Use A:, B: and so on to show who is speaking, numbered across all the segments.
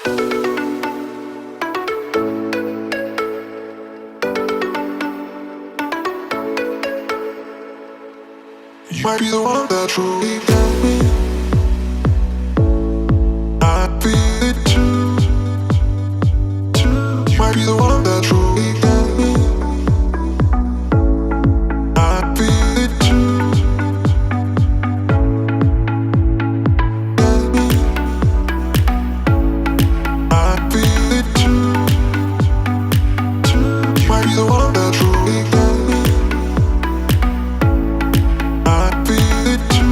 A: You might be the one that truly got me. I'd be it too. You might be the one that truly got me. I'd be it too. Got me. I'd be it too. You might be the one that truly got me. I'd be it too.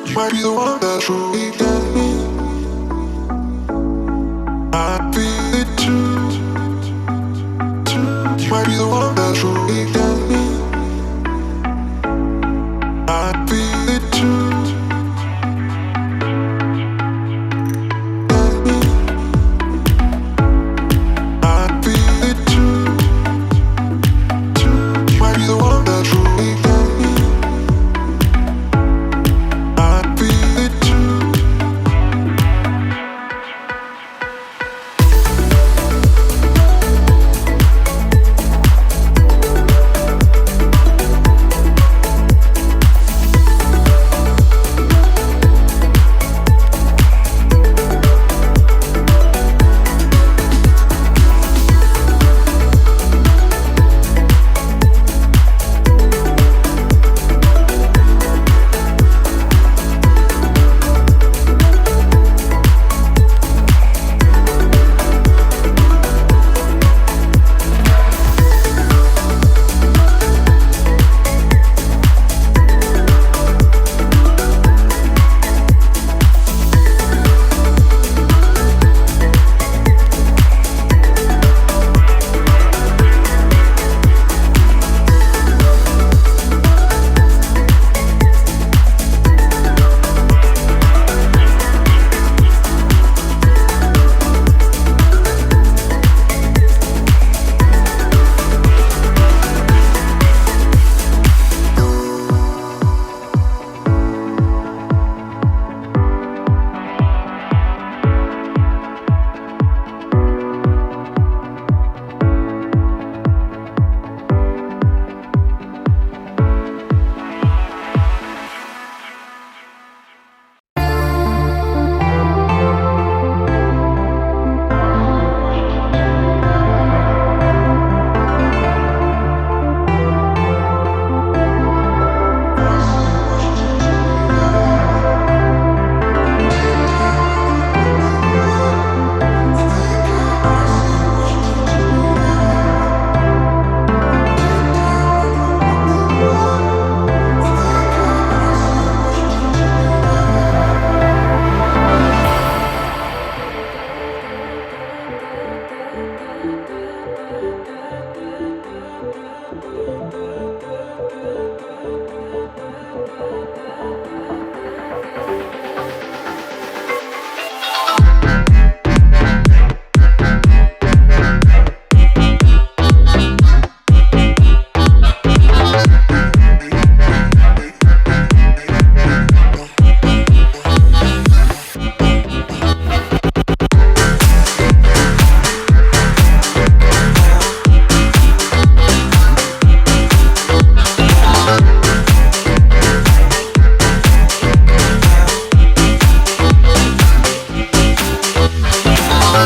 A: You might be the one that truly got me. I'd be it too. You might be the one that truly got me. I'd be it too. Got me. I'd be it too. You might be the one that truly got me. I'd be it too.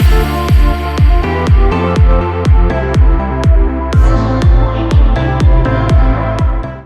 A: like